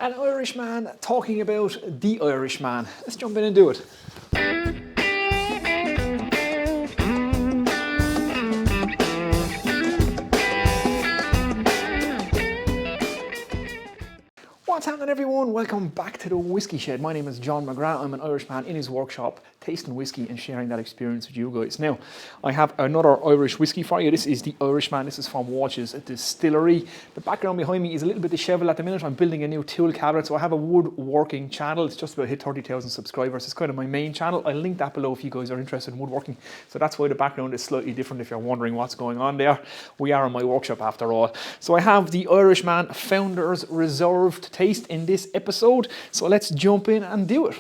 An Irishman talking about the Irishman. Let's jump in and do it. What's happening, everyone? Welcome back to the Whiskey Shed. My name is John McGrath. I'm an Irishman in his workshop, tasting whiskey and sharing that experience with you guys. Now, I have another Irish whiskey for you. This is the Irishman. This is from Walsh Distillery. The background behind me is a little bit disheveled at the minute. I'm building a new tool cabinet, so I have a woodworking channel. It's just about hit 30,000 subscribers. It's kind of my main channel. I'll link that below if you guys are interested in woodworking. So that's why the background is slightly different if you're wondering what's going on there. We are in my workshop after all. So I have the Irishman Founders Reserved taste in this episode, so let's jump in and do it.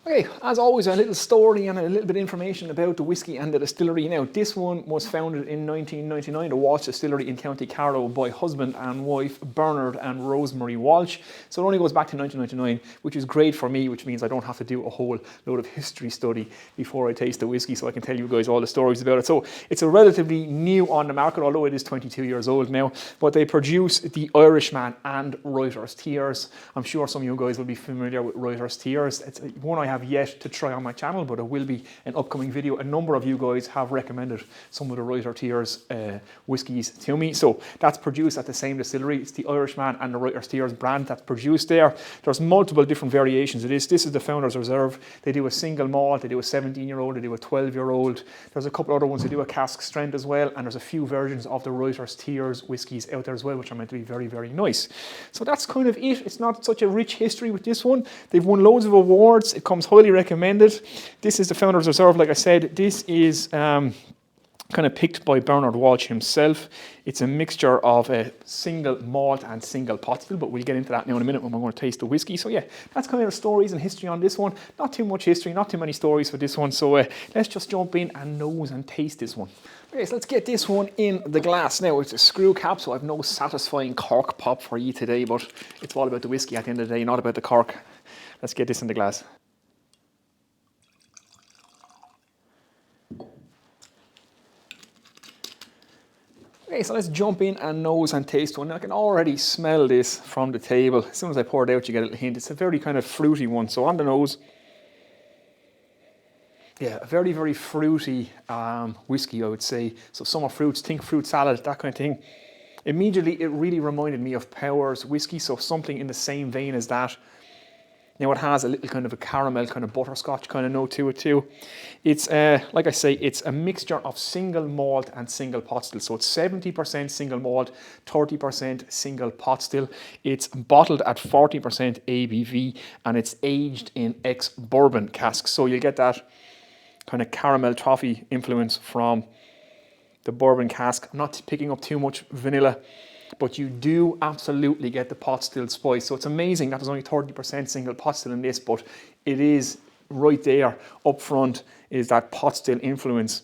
Okay, as always, a little story and a little bit of information about the whiskey and the distillery. Now, this one was founded in 1999, the Walsh Distillery in County Carlow, by husband and wife Bernard and Rosemary Walsh. So it only goes back to 1999, which is great for me, which means I don't have to do a whole load of history study before I taste the whiskey, so I can tell you guys all the stories about it. So it's a relatively new on the market, although it is 22 years old now, but they produce the Irishman and Writer's Tears. I'm sure some of you guys will be familiar with Writer's Tears. It's one I have yet to try on my channel, but it will be an upcoming video. A number of you guys have recommended some of the Writer's Tears whiskies to me, so that's produced at the same distillery. It's the Irishman and the Writer's Tears brand that's produced there. There's multiple different variations of this. This is the Founders Reserve. They do a single malt, they do a 17-year-old, they do a 12-year-old. There's a couple other ones. They do a cask strength as well, and there's a few versions of the Writer's Tears whiskies out there as well, which are meant to be very, very nice. So that's kind of it. It's not such a rich history with this one. They've won loads of awards. It comes highly recommended. This is the Founders Reserve. Like I said, this is kind of picked by Bernard Walsh himself. It's a mixture of a single malt and single pot still, but we'll get into that now in a minute when we're going to taste the whiskey. So yeah, that's kind of the stories and history on this one. Not too much history, not too many stories for this one. So let's just jump in and nose and taste this one. Okay, so let's get this one in the glass. Now, it's a screw cap, so I've no satisfying cork pop for you today, but it's all about the whiskey at the end of the day, not about the cork. Let's get this in the glass. Okay, so let's jump in and nose and taste one. I can already smell this from the table. As soon as I pour it out, you get a little hint. It's a very kind of fruity one. So on the nose, yeah, a very, very fruity whiskey, I would say. So summer fruits, think fruit salad, that kind of thing. Immediately, it really reminded me of Powers whiskey, so something in the same vein as that. Now it has a little kind of a caramel, kind of butterscotch kind of note to it too. It's, like I say, it's a mixture of single malt and single pot still. So it's 70% single malt, 30% single pot still. It's bottled at 40% ABV and it's aged in ex-bourbon casks. So you get that kind of caramel toffee influence from the bourbon cask. I'm not picking up too much vanilla, but you do absolutely get the pot still spice. So it's amazing that there's only 30% single pot still in this, but it is right there up front is that pot still influence.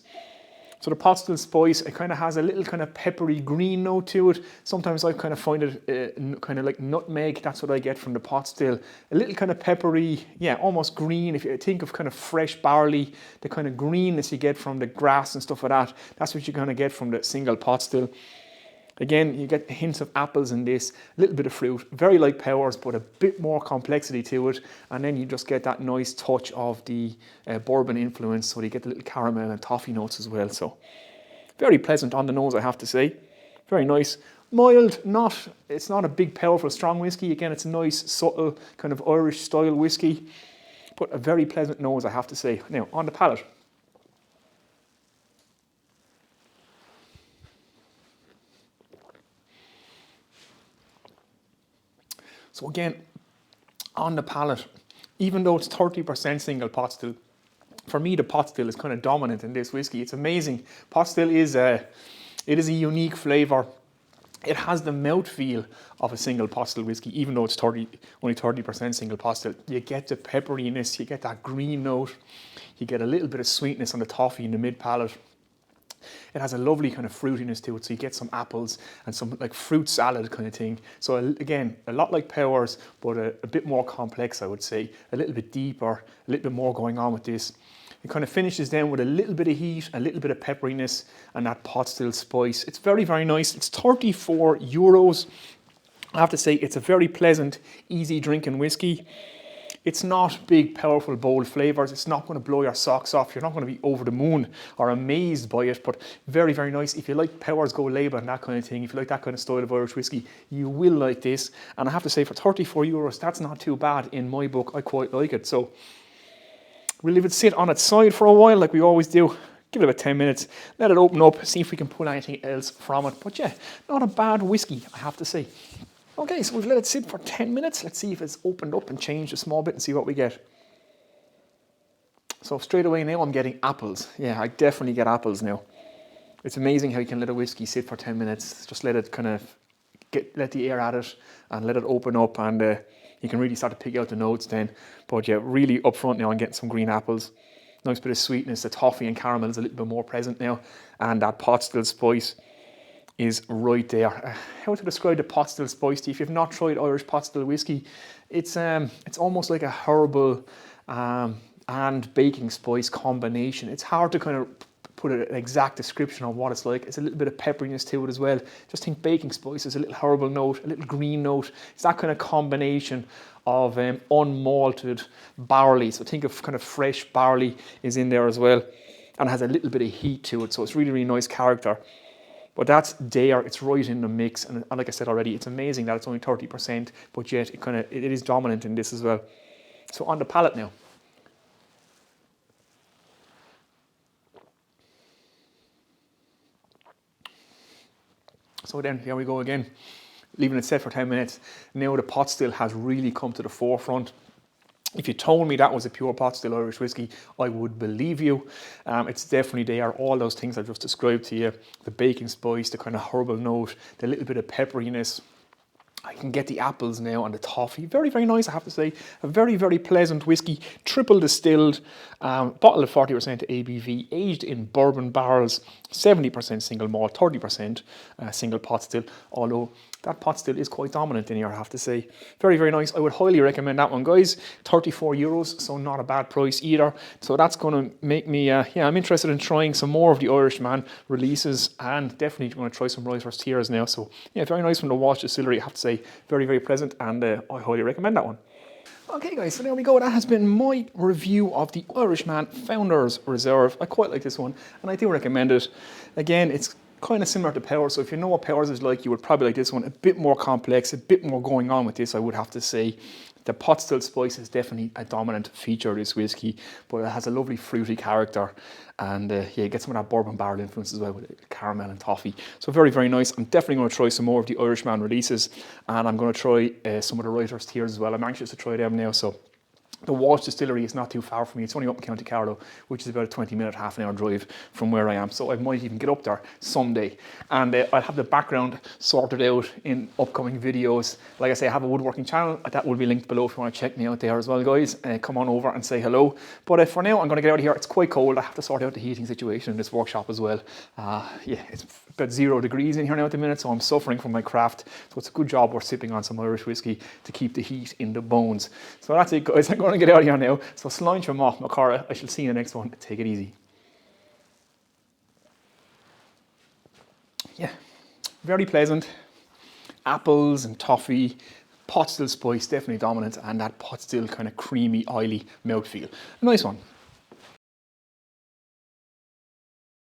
So the pot still spice, it kind of has a little kind of peppery green note to it. Sometimes I kind of find it kind of like nutmeg. That's what I get from the pot still. A little kind of peppery, yeah, almost green. If you think of kind of fresh barley, the kind of greenness you get from the grass and stuff like that, that's what you're going to get from the single pot still. Again, you get hints of apples in this, a little bit of fruit, very like Powers, but a bit more complexity to it. And then you just get that nice touch of the bourbon influence, so you get the little caramel and toffee notes as well. So very pleasant on the nose, I have to say. Very nice. Mild, it's not a big, powerful, strong whiskey. Again, it's a nice, subtle, kind of Irish style whiskey, but a very pleasant nose, I have to say. Now, on the palate. So again, on the palate, even though it's 30% single pot still, for me the pot still is kind of dominant in this whiskey. It's amazing. Pot still is a unique flavour. It has the mouthfeel of a single pot still whiskey, even though it's only 30% single pot still. You get the pepperiness, you get that green note, you get a little bit of sweetness on the toffee in the mid palate. It has a lovely kind of fruitiness to it, so you get some apples and some like fruit salad kind of thing. So again, a lot like Powers, but a bit more complex, I would say. A little bit deeper, a little bit more going on with this. It kind of finishes then with a little bit of heat, a little bit of pepperiness, and that pot still spice. It's very, very nice. It's €34. I have to say it's a very pleasant, easy drinking whiskey. It's not big, powerful, bold flavours. It's not going to blow your socks off. You're not going to be over the moon or amazed by it, but very, very nice. If you like Powers Go label and that kind of thing, if you like that kind of style of Irish whiskey, you will like this. And I have to say, for 34 euros, that's not too bad in my book. I quite like it. So we'll leave it sit on its side for a while, like we always do. Give it about 10 minutes, let it open up, see if we can pull anything else from it. But yeah, not a bad whiskey, I have to say. Okay, so we've let it sit for 10 minutes. Let's see if it's opened up and changed a small bit and see what we get. So straight away now I'm getting apples. Yeah, I definitely get apples now. It's amazing how you can let a whiskey sit for 10 minutes. Just let it kind of let the air at it and let it open up, and you can really start to pick out the notes then. But yeah, really up front now I'm getting some green apples. Nice bit of sweetness. The toffee and caramel is a little bit more present now, and that pot still spice is right there. How to describe the pot still spice to you? If you've not tried Irish pot still whiskey, it's almost like a herbal and baking spice combination. It's hard to kind of put an exact description on what it's like. It's a little bit of pepperiness to it as well. Just think baking spices, a little herbal note, a little green note. It's that kind of combination of unmalted barley. So think of kind of fresh barley is in there as well, and has a little bit of heat to it. So it's really, really nice character. But that's there, it's right in the mix, and like I said already, it's amazing that it's only 30%, but yet it is dominant in this as well. So on the palate now. So then, here we go again, leaving it set for 10 minutes. Now the pot still has really come to the forefront. If you told me that was a pure pot still Irish whiskey, I would believe you. It's definitely there. All those things I've just described to you, the baking spice, the kind of herbal note, the little bit of pepperiness. I can get the apples now and the toffee. Very, very nice, I have to say. A very, very pleasant whiskey, triple distilled, bottle of 40% ABV, aged in bourbon barrels, 70% single malt, 30% single pot still, although that pot still is quite dominant in here, I have to say. Very, very nice. I would highly recommend that one, guys. 34 euros, so not a bad price either. So that's going to make me, I'm interested in trying some more of the Irishman releases, and definitely going to try some Writer's Tears now. So yeah, very nice from the Walsh Distillery, I have to say. Very, very pleasant, and I highly recommend that one. Okay guys, so there we go. That has been my review of the Irishman Founders Reserve. I quite like this one, and I do recommend it. Again, it's kind of similar to Powers, so if you know what Powers is like, you would probably like this one. A bit more complex, a bit more going on with this, I would have to say. The pot still spice is definitely a dominant feature of this whiskey, but it has a lovely fruity character, and yeah, get some of that bourbon barrel influence as well with caramel and toffee. So very, very nice. I'm definitely going to try some more of the Irishman releases, and I'm going to try some of the Writer's Tears as well. I'm anxious to try them now. So the Walsh Distillery is not too far from me. It's only up in County Carlow, which is about a 20-minute, half-an-hour drive from where I am. So I might even get up there someday. And I'll have the background sorted out in upcoming videos. Like I say, I have a woodworking channel. That will be linked below if you want to check me out there as well, guys. Come on over and say hello. But for now, I'm going to get out of here. It's quite cold. I have to sort out the heating situation in this workshop as well. Yeah, it's about 0 degrees in here now at the minute, so I'm suffering from my craft. So it's a good job we're sipping on some Irish whiskey to keep the heat in the bones. So that's it, guys. I'm going to get out of here now. So sláinte amach, Macara. I shall see you in the next one. Take it easy. Yeah, very pleasant. Apples and toffee. Pot still spice, definitely dominant, and that pot still kind of creamy, oily mouthfeel. A nice one.